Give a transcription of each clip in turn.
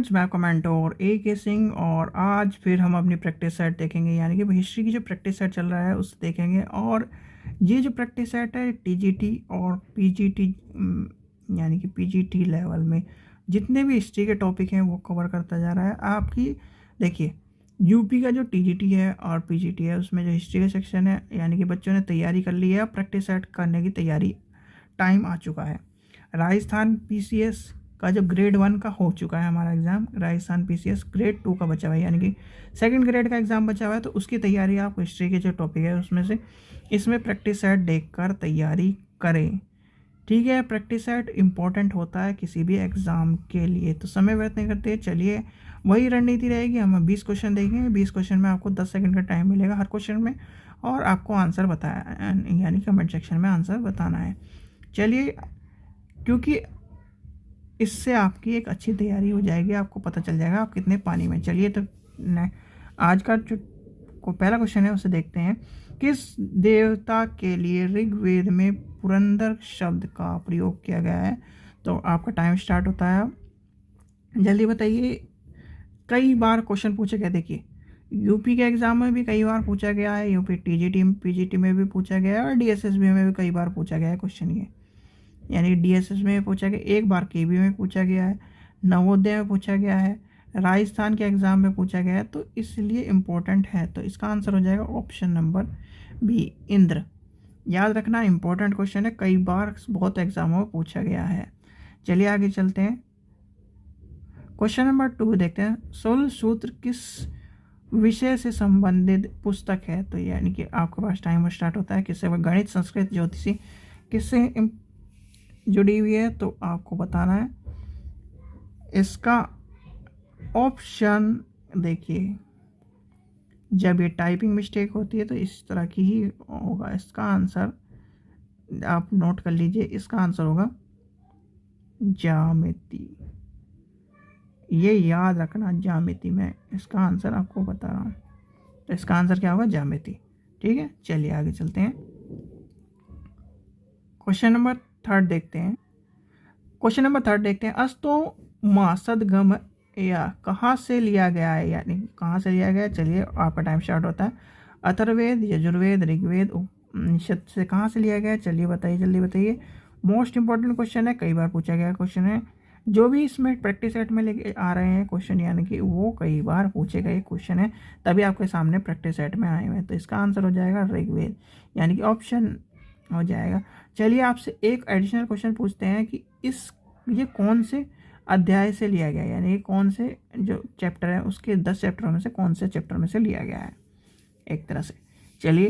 Friends, मैं आपका mentor A.K. Singh और आज फिर हम अपनी प्रैक्टिस सेट देखेंगे, यानी कि हिस्ट्री की जो प्रैक्टिस सेट चल रहा है उसे देखेंगे। और ये जो प्रैक्टिस सेट है TGT और PGT यानी कि PGT लेवल में जितने भी हिस्ट्री के टॉपिक हैं वो कवर करता जा रहा है। आपकी देखिए यूपी का जो TGT है और PGT है उसमें जो हिस्ट्री का सेक्शन है, यानी कि बच्चों ने तैयारी कर ली है, प्रैक्टिस सेट करने की तैयारी टाइम आ चुका है। राजस्थान PCS का जो ग्रेड 1 का हो चुका है हमारा एग्ज़ाम, राजस्थान PCS ग्रेड 2 का बचा हुआ है, यानी कि सेकंड ग्रेड का एग्ज़ाम बचा हुआ है। तो उसकी तैयारी आप हिस्ट्री के जो टॉपिक है उसमें से इसमें प्रैक्टिस सेट देखकर तैयारी करें, ठीक है। प्रैक्टिस सेट इंपॉर्टेंट होता है किसी भी एग्ज़ाम के लिए। तो समय व्यर्थ नहीं करते, चलिए वही रणनीति रहेगी। हम 20 क्वेश्चन देखेंगे, 20 क्वेश्चन में आपको 10 सेकंड का टाइम मिलेगा हर क्वेश्चन में, और आपको आंसर बताया यानी कमेंट सेक्शन में आंसर बताना है। चलिए, क्योंकि इससे आपकी एक अच्छी तैयारी हो जाएगी, आपको पता चल जाएगा आप कितने पानी में। चलिए तो आज का जो पहला क्वेश्चन है उसे देखते हैं। किस देवता के लिए ऋग्वेद में पुरंदर शब्द का प्रयोग किया गया है? तो आपका टाइम स्टार्ट होता है, जल्दी बताइए। कई बार क्वेश्चन पूछे गए, देखिए यूपी के एग्ज़ाम में भी कई बार पूछा गया है, यूपी TGT PGT में भी पूछा गया है, और DSSB में भी कई बार पूछा गया है क्वेश्चन ये। यानी DSS में पूछा गया, एक बार KB में पूछा गया है, नवोदय में पूछा गया है, राजस्थान के एग्ज़ाम में पूछा गया है, तो इसलिए इम्पोर्टेंट है। तो इसका आंसर हो जाएगा ऑप्शन नंबर B, इंद्र। याद रखना, इम्पोर्टेंट क्वेश्चन है, कई बार बहुत एग्जामों में पूछा गया है। चलिए आगे चलते हैं, क्वेश्चन नंबर 2 देखते हैं। शूल सूत्र किस विषय से संबंधित पुस्तक है? तो यानी कि आपके पास टाइम स्टार्ट होता है, किससे? गणित, संस्कृत, ज्योतिषी, किससे जुड़ी हुई है? तो आपको बताना है। इसका ऑप्शन देखिए, जब ये टाइपिंग मिस्टेक होती है तो इस तरह की ही होगा। इसका आंसर आप नोट कर लीजिए, इसका आंसर होगा ज्यामिति। ये याद रखना, ज्यामिति में इसका आंसर आपको बता रहा हूँ। तो इसका आंसर क्या होगा? ज्यामिति, ठीक है। चलिए आगे चलते हैं, क्वेश्चन नंबर 3 देखते हैं। क्वेश्चन नंबर 3 देखते हैं। अस्तो मा सदगम या कहाँ से लिया गया है, यानी कहाँ से लिया गया है? चलिए आपका टाइम स्टार्ट होता है। अथर्ववेद, यजुर्वेद, ऋग्वेद, उपनिषद से कहाँ से लिया गया है? चलिए बताइए, जल्दी बताइए। मोस्ट इंपॉर्टेंट क्वेश्चन है, कई बार पूछा गया क्वेश्चन है। जो भी इसमें प्रैक्टिस सेट में लेके आ रहे हैं क्वेश्चन, यानी कि वो कई बार पूछे गए क्वेश्चन है, तभी आपके सामने प्रैक्टिस सेट में आए हुए हैं। तो इसका आंसर हो जाएगा ऋग्वेद, यानी कि ऑप्शन हो जाएगा। चलिए आपसे एक एडिशनल क्वेश्चन पूछते हैं कि ये कौन से अध्याय से लिया गया है, यानी कौन से जो चैप्टर है उसके 10 चैप्टरों में से कौन से चैप्टर में से लिया गया है एक तरह से। चलिए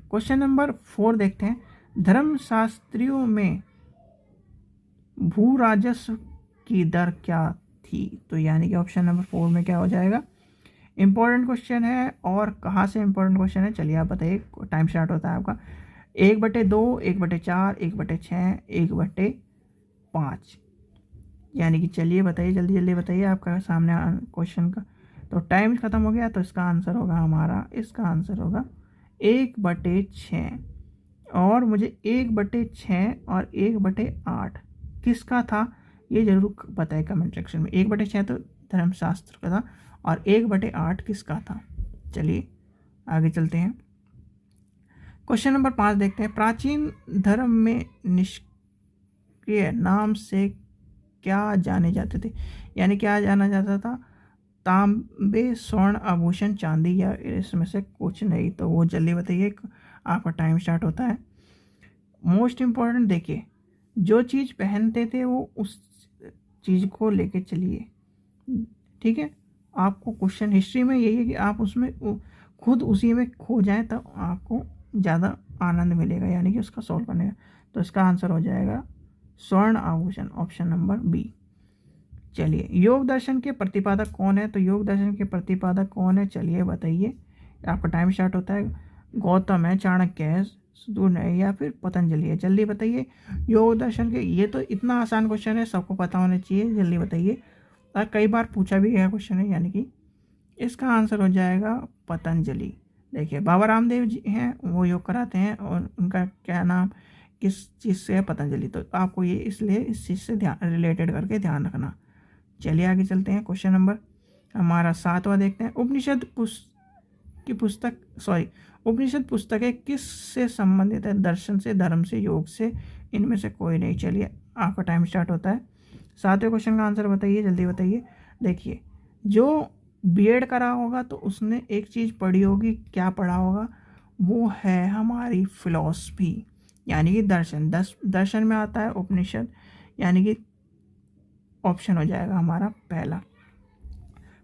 क्वेश्चन नंबर 4 देखते हैं। धर्मशास्त्रियों में भू राजस्व की दर क्या थी? तो यानी कि ऑप्शन नंबर 4 में क्या हो जाएगा? इंपॉर्टेंट क्वेश्चन है, और कहाँ से इंपॉर्टेंट क्वेश्चन है? चलिए आप बताइए, टाइम स्टार्ट होता है आपका। 1/2, 1/4, 1/6, 1/5, यानी कि चलिए बताइए, जल्दी जल्दी बताइए, आपका सामने क्वेश्चन का तो टाइम ख़त्म हो गया। तो इसका आंसर होगा हमारा, इसका आंसर होगा 1/6। और मुझे 1/6 और 1/8 किसका था ये जरूर बताए कमेंट सेक्शन में। 1/6 तो धर्मशास्त्र का था, और 1/8 किसका था? चलिए आगे चलते हैं, क्वेश्चन नंबर 5 देखते हैं। प्राचीन धर्म में निष्क्रिय नाम से क्या जाने जाते थे? यानी क्या जाना जाता था? तांबे, स्वर्ण, आभूषण, चांदी, या इसमें से कुछ नहीं? तो वो जल्दी बताइए, आपका टाइम स्टार्ट होता है। मोस्ट इम्पॉर्टेंट देखिए, जो चीज़ पहनते थे वो उस चीज़ को लेके चलिए, ठीक है। आपको क्वेश्चन हिस्ट्री में यही है कि आप उसमें खुद उसी में खो जाएं, तो आपको ज़्यादा आनंद मिलेगा, यानी कि उसका सॉल्व करने का। तो इसका आंसर हो जाएगा स्वर्ण आभूषण, ऑप्शन नंबर B। चलिए, योग दर्शन के प्रतिपादक कौन है? तो योग दर्शन के प्रतिपादक कौन है? चलिए बताइए, आपका टाइम स्टार्ट होता है। गौतम है, चाणक्य है, सुदूर है, या फिर पतंजलि है? जल्दी बताइए। योग दर्शन के, ये तो इतना आसान क्वेश्चन है, सबको पता होना चाहिए, जल्दी बताइए, और कई बार पूछा भी गया क्वेश्चन है, यानी कि इसका आंसर हो जाएगा पतंजलि। देखिए बाबा रामदेव जी हैं, वो योग कराते हैं, और उनका क्या नाम किस चीज़ से है? पतंजलि। तो आपको ये इसलिए इस चीज़ से ध्यान रिलेटेड करके ध्यान रखना। चलिए आगे चलते हैं। क्वेश्चन नंबर हमारा 7वां देखते हैं। उपनिषद पुस्तकें किस से संबंधित है? दर्शन से, धर्म से, योग से, इनमें से कोई नहीं। चलिए आपका टाइम स्टार्ट होता है। 7वें क्वेश्चन का आंसर बताइए, जल्दी बताइए। देखिए, जो बीएड करा होगा तो उसने एक चीज़ पढ़ी होगी। क्या पढ़ा होगा? वो है हमारी फिलॉसफी, यानी कि दर्शन। दर्शन में आता है उपनिषद, यानी कि ऑप्शन हो जाएगा हमारा पहला।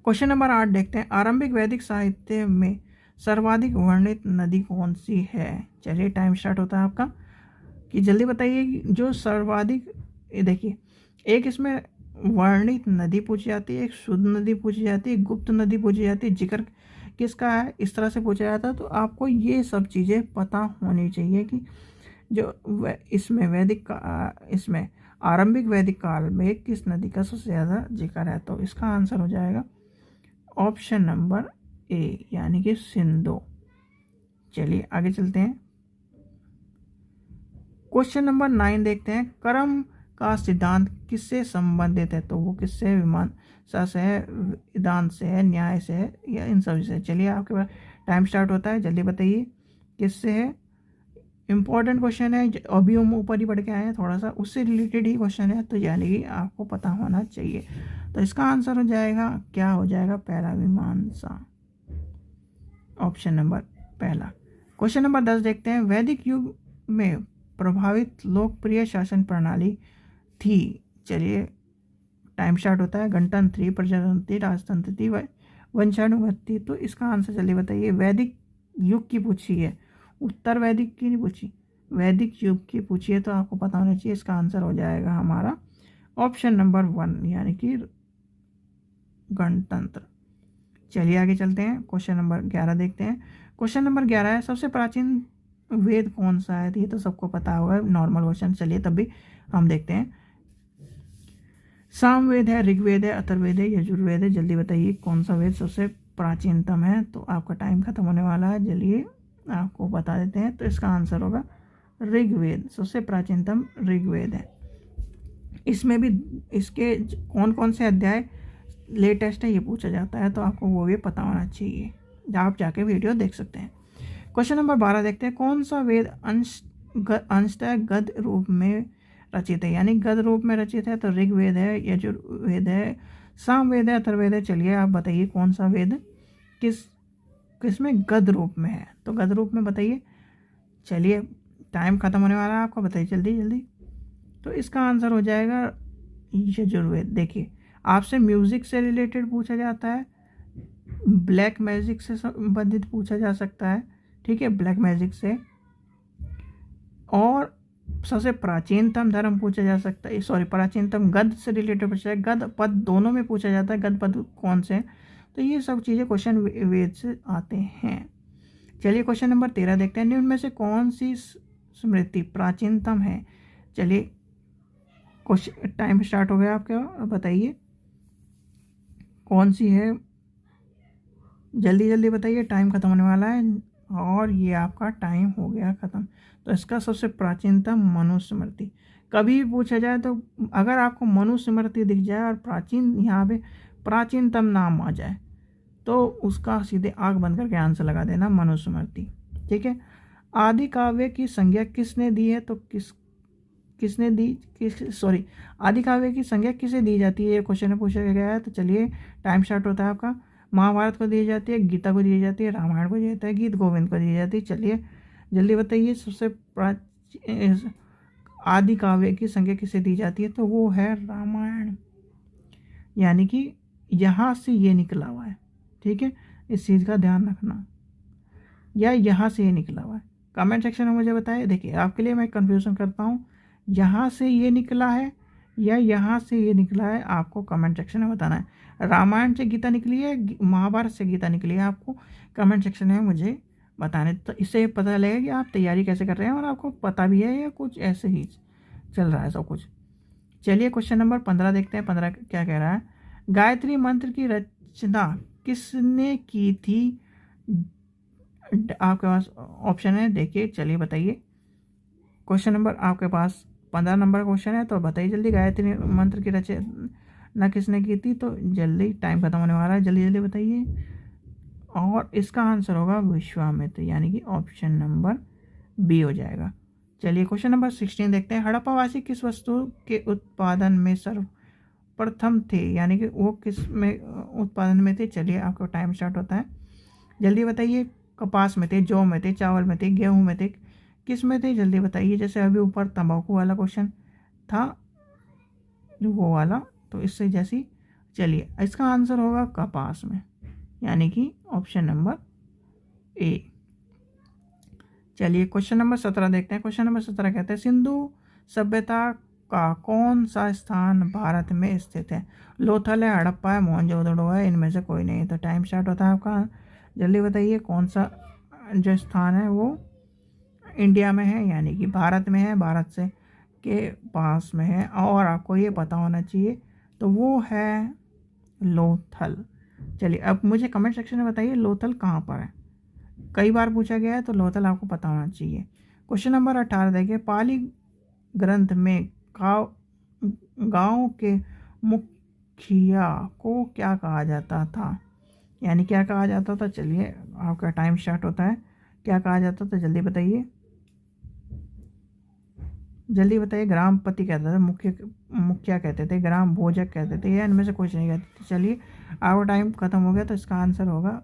क्वेश्चन नंबर 8 देखते हैं। आरंभिक वैदिक साहित्य में सर्वाधिक वर्णित नदी कौन सी है? चलिए टाइम स्टार्ट होता है आपका, कि जल्दी बताइए कि जो सर्वाधिक, देखिए एक इसमें वर्णित नदी पूछी जाती है, एक शुद्ध नदी पूछी जाती है, गुप्त नदी पूछी जाती है, जिक्र किसका है, इस तरह से पूछा जाता है। तो आपको ये सब चीज़ें पता होनी चाहिए कि जो इसमें इसमें आरंभिक वैदिक काल में किस नदी का सबसे ज़्यादा जिक्र है। तो इसका आंसर हो जाएगा ऑप्शन नंबर ए, यानी कि सिंधु। चलिए आगे चलते हैं। क्वेश्चन नंबर 9 देखते हैं। कर्म का सिद्धांत किससे संबंधित है? तो वो किससे? मीमांसा से है, वेदांत से है, न्याय से है, या इन सभी से? चलिए आपके पास टाइम स्टार्ट होता है, जल्दी बताइए किससे है। इम्पॉर्टेंट क्वेश्चन है, अभी हम ऊपर ही पढ़ के आए हैं, थोड़ा सा उससे रिलेटेड ही क्वेश्चन है, तो यानी कि आपको पता होना चाहिए। तो इसका आंसर हो जाएगा, क्या हो जाएगा? पहला, मीमांसा, ऑप्शन नंबर पहला। क्वेश्चन नंबर 10 देखते हैं। वैदिक युग में प्रभावित लोकप्रिय शासन प्रणाली थी। चलिए टाइम स्टार्ट होता है। गणतंत्र थी, प्रजातंत्र थी, राजतंत्र थी, वंशानुगत थी। तो इसका आंसर जल्दी बताइए। वैदिक युग की पूछी है, उत्तर वैदिक की नहीं पूछी, वैदिक युग की पूछी है, तो आपको पता होना चाहिए। इसका आंसर हो जाएगा हमारा ऑप्शन नंबर 1, यानी कि गणतंत्र। चलिए आगे चलते हैं। क्वेश्चन नंबर 11 देखते हैं। क्वेश्चन नंबर 11 है, सबसे प्राचीन वेद कौन सा है? ये तो सबको पता होगा, नॉर्मल क्वेश्चन। चलिए तब भी हम देखते हैं। सामवेद है, ऋग्वेद है, अथर्ववेद है, यजुर्वेद है। जल्दी बताइए कौन सा वेद सबसे प्राचीनतम है। तो आपका टाइम खत्म होने वाला है, चलिए आपको बता देते हैं। तो इसका आंसर होगा ऋग्वेद, सबसे प्राचीनतम ऋग्वेद है। इसमें भी इसके कौन कौन से अध्याय लेटेस्ट है ये पूछा जाता है, तो आपको वो भी पता होना चाहिए, आप जाके वीडियो देख सकते हैं। क्वेश्चन नंबर 12 देखते हैं। कौन सा वेद अंशतः गद रूप में रचित है? यानी गद रूप में रचित है। तो ऋग्वेद है, यजुर्वेद है, सामवेद है, अथर्ववेद है। चलिए आप बताइए कौन सा वेद किस में गद रूप में है? तो गद रूप में बताइए। चलिए टाइम खत्म होने वाला है आपका, बताइए जल्दी जल्दी। तो इसका आंसर हो जाएगा यजुर्वेद। देखिए आपसे म्यूज़िक से रिलेटेड पूछा जाता है, ब्लैक मैजिक से संबंधित पूछा जा सकता है, ठीक है, ब्लैक मैजिक से, और सबसे प्राचीनतम धर्म पूछा जा सकता है, सॉरी प्राचीनतम गद से रिलेटेड पूछा है, गद पद दोनों में पूछा जाता है, गद पद कौन से। तो ये सब चीज़ें क्वेश्चन वेद से आते हैं। चलिए क्वेश्चन नंबर 13 देखते हैं। निम्न में से कौन सी स्मृति प्राचीनतम है? चलिए क्वेश्चन टाइम स्टार्ट हो गया आपका, बताइए कौन सी है, जल्दी जल्दी बताइए, टाइम खत्म होने वाला है, और ये आपका टाइम हो गया ख़त्म। तो इसका सबसे प्राचीनतम मनुस्मृति। कभी भी पूछा जाए तो अगर आपको मनुस्मृति दिख जाए और प्राचीन यहाँ पे प्राचीनतम नाम आ जाए तो उसका सीधे आँख बंद करके आंसर लगा देना, मनुस्मृति, ठीक है। आदि काव्य की संज्ञा किसने दी है? तो आदि काव्य की संज्ञा किसे दी जाती है, ये क्वेश्चन में पूछा गया है। तो चलिए टाइम स्टार्ट होता है आपका। महाभारत को दी जाती है, गीता को दी जाती है, रामायण को दी जाती है, गीत गोविंद को दी जाती है। चलिए जल्दी बताइए सबसे आदि काव्य की संज्ञा किसे दी जाती है? तो वो है रामायण, यानी कि यहाँ से ये निकला हुआ है, ठीक है, इस चीज़ का ध्यान रखना, या यहाँ से ये निकला हुआ है। कमेंट सेक्शन में मुझे बताइए। देखिए आपके लिए मैं कन्फ्यूज़न करता हूँ, यहाँ से ये निकला है या यहाँ से ये निकला है, आपको कमेंट सेक्शन में बताना है। रामायण से गीता निकली है, महाभारत से गीता निकली है, आपको कमेंट सेक्शन में मुझे बताने। तो इससे पता लगेगा कि आप तैयारी कैसे कर रहे हैं और आपको पता भी है या कुछ ऐसे ही चल रहा है सब कुछ। चलिए क्वेश्चन नंबर 15 देखते हैं। 15 क्या कह रहा है? गायत्री मंत्र की रचना किसने की थी? आपके पास ऑप्शन है, देखिए चलिए बताइए। क्वेश्चन नंबर आपके पास 15 नंबर क्वेश्चन है, तो बताइए जल्दी। गायत्री मंत्र की ना किसने की थी। तो जल्दी, टाइम खत्म होने वाला है, जल्दी जल्दी बताइए। और इसका आंसर होगा विश्वामित्र, यानी कि ऑप्शन नंबर बी हो जाएगा। चलिए क्वेश्चन नंबर 16 देखते हैं। हड़प्पावासी किस वस्तु के उत्पादन में सर्वप्रथम थे, यानी कि वो किस में उत्पादन में थे। चलिए आपका टाइम स्टार्ट होता है, जल्दी बताइए। कपास में थे, जौ में थे, चावल में थे, गेहूं में थे, किस में थे, जल्दी बताइए। जैसे अभी ऊपर तंबाकू वाला क्वेश्चन था वो वाला, तो इससे जैसी। चलिए इसका आंसर होगा कपास में, यानी कि ऑप्शन नंबर ए। चलिए क्वेश्चन नंबर 17 देखते हैं। क्वेश्चन नंबर 17 कहते हैं सिंधु सभ्यता का कौन सा स्थान भारत में स्थित है। लोथल है, हड़प्पा है, मोहनजोदड़ो है, इनमें से कोई नहीं। तो टाइम स्टार्ट होता है आपका, जल्दी बताइए कौन सा जो स्थान है वो इंडिया में है, यानी कि भारत में है, भारत से के पास में है, और आपको ये पता होना चाहिए। तो वो है लोथल। चलिए अब मुझे कमेंट सेक्शन में बताइए लोथल कहाँ पर है, कई बार पूछा गया है, तो लोथल आपको पता होना चाहिए। क्वेश्चन नंबर 18 देखिए। पाली ग्रंथ में गांव के मुखिया को क्या कहा जाता था, यानी क्या कहा जाता था। चलिए आपका टाइम स्टार्ट होता है, क्या कहा जाता था, जल्दी बताइए, जल्दी बताइए। ग्रामपति कहते थे, मुखिया कहते थे, ग्राम भोजक कहते थे, या इनमें से कुछ नहीं कहते थे। चलिए आपका टाइम खत्म हो गया, तो इसका आंसर होगा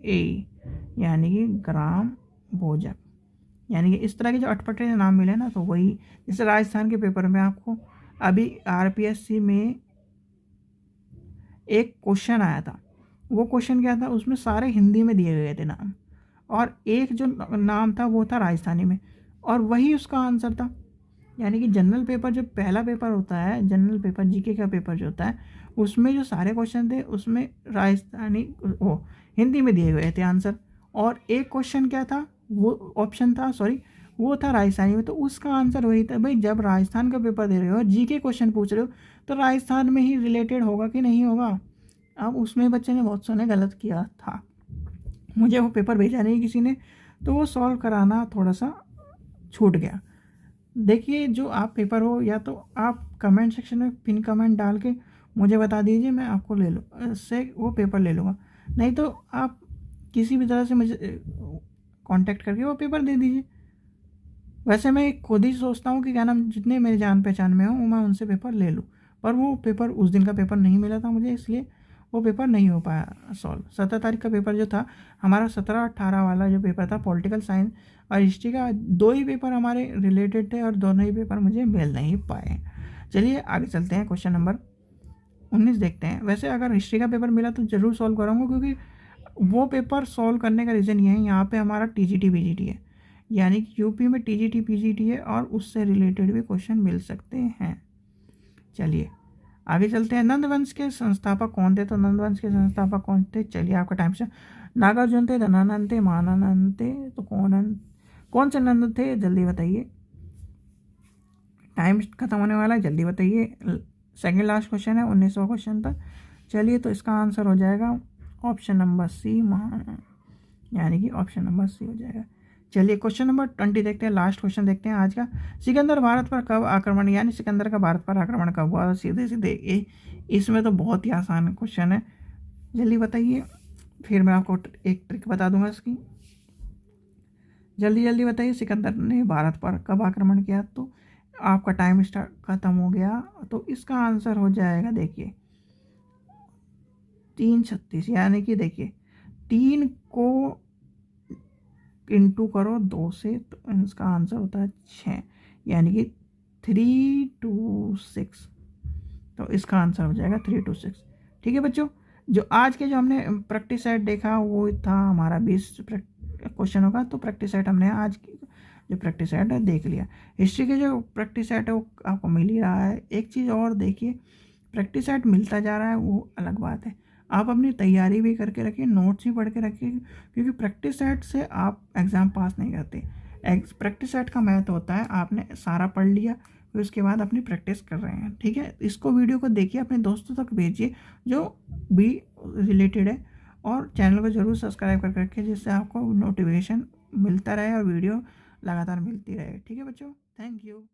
ए, यानी कि ग्राम भोजक। यानी कि इस तरह के जो अटपटे नाम मिले ना, तो वही, जैसे राजस्थान के पेपर में आपको अभी आरपीएससी में एक क्वेश्चन आया था, वो क्वेश्चन क्या था, उसमें सारे हिंदी में दिए गए थे नाम, और एक जो नाम था वो था राजस्थानी में, और वही उसका आंसर था। यानी कि जनरल पेपर जो पहला पेपर होता है, जनरल पेपर जीके का पेपर जो होता है, उसमें जो सारे क्वेश्चन थे उसमें राजस्थानी वो हिंदी में दिए गए थे आंसर, और एक क्वेश्चन क्या था, वो ऑप्शन था, सॉरी, वो था राजस्थानी में, तो उसका आंसर वही था। भाई जब राजस्थान का पेपर दे रहे हो, जीके क्वेश्चन पूछ रहे हो, तो राजस्थान में ही रिलेटेड होगा कि नहीं होगा। अब उसमें बच्चे ने बहुत सोने गलत किया था, मुझे वो पेपर भेजा नहीं किसी ने, तो वो सॉल्व कराना थोड़ा सा छूट गया। देखिए जो आप पेपर हो, या तो आप कमेंट सेक्शन में पिन कमेंट डाल के मुझे बता दीजिए, मैं आपको ले लूँ से वो पेपर ले लूँगा, नहीं तो आप किसी भी तरह से मुझे कांटेक्ट करके वो पेपर दे दीजिए। वैसे मैं खुद ही सोचता हूँ कि क्या नाम, जितने मेरे जान पहचान में हो मैं उनसे पेपर ले लूँ, पर वो पेपर उस दिन का पेपर नहीं मिला था मुझे, इसलिए वो पेपर नहीं हो पाया सॉल्व। 17 तारीख का पेपर जो था हमारा, 17-18 वाला जो पेपर था, पॉलिटिकल साइंस और हिस्ट्री का, दो ही पेपर हमारे रिलेटेड थे, और दोनों ही पेपर मुझे मिल नहीं पाए। चलिए आगे चलते हैं, क्वेश्चन नंबर 19 देखते हैं। वैसे अगर हिस्ट्री का पेपर मिला तो ज़रूर सॉल्व करूँगा, क्योंकि वो पेपर सॉल्व करने का रीज़न ये है, यहाँ पे हमारा टीजीटी पीजीटी है, यानी कि यूपी में टीजीटी पीजीटी है, और उससे रिलेटेड भी क्वेश्चन मिल सकते हैं। चलिए आगे चलते हैं। नंदवंश के संस्थापक कौन थे, तो नंदवंश के संस्थापक कौन थे। चलिए आपका टाइम से, नागार्जुन थे, धनानंद थे, मानानंद थे, तो कौन से नंद थे, जल्दी बताइए। टाइम खत्म होने वाला है, जल्दी बताइए। सेकंड लास्ट क्वेश्चन है, 19वां क्वेश्चन था। चलिए तो इसका आंसर हो जाएगा ऑप्शन नंबर सी, महान, यानी कि ऑप्शन नंबर सी हो जाएगा। चलिए क्वेश्चन नंबर 20 देखते हैं, लास्ट क्वेश्चन देखते हैं आज का। सिकंदर भारत पर कब आक्रमण, यानी सिकंदर का भारत पर आक्रमण कब हुआ। सीधे सीधे इसमें तो बहुत ही आसान क्वेश्चन है, जल्दी बताइए, फिर मैं आपको एक ट्रिक बता दूंगा इसकी। जल्दी जल्दी बताइए, सिकंदर ने भारत पर कब आक्रमण किया। तो आपका टाइम स्टार्ट खत्म हो गया, तो इसका आंसर हो जाएगा, देखिए 336, यानी कि देखिए 3 को इंटू करो 2 से, तो इसका आंसर होता है 6, यानी कि 326, तो इसका आंसर हो जाएगा 326। ठीक है बच्चों, जो आज के जो हमने प्रैक्टिस सेट देखा वो था हमारा 20 क्वेश्चनों का, तो प्रैक्टिस सेट हमने आज जो प्रैक्टिस सेट है देख लिया। हिस्ट्री के जो प्रैक्टिस सेट है वो आपको मिल ही रहा है। एक चीज़ और देखिए, प्रैक्टिस सेट मिलता जा रहा है वो अलग बात है, आप अपनी तैयारी भी करके रखिए, नोट्स भी पढ़ के रखिए, क्योंकि प्रैक्टिस सेट से आप एग्ज़ाम पास नहीं करते। प्रैक्टिस सेट का महत्व होता है आपने सारा पढ़ लिया, फिर उसके बाद अपनी प्रैक्टिस कर रहे हैं। ठीक है, इसको वीडियो को देखिए, अपने दोस्तों तक भेजिए जो भी रिलेटेड है, और चैनल को ज़रूर सब्सक्राइब करके रखिए, जिससे आपको नोटिफिकेशन मिलता रहे और वीडियो लगातार मिलती रहे। ठीक है बच्चों, थैंक यू।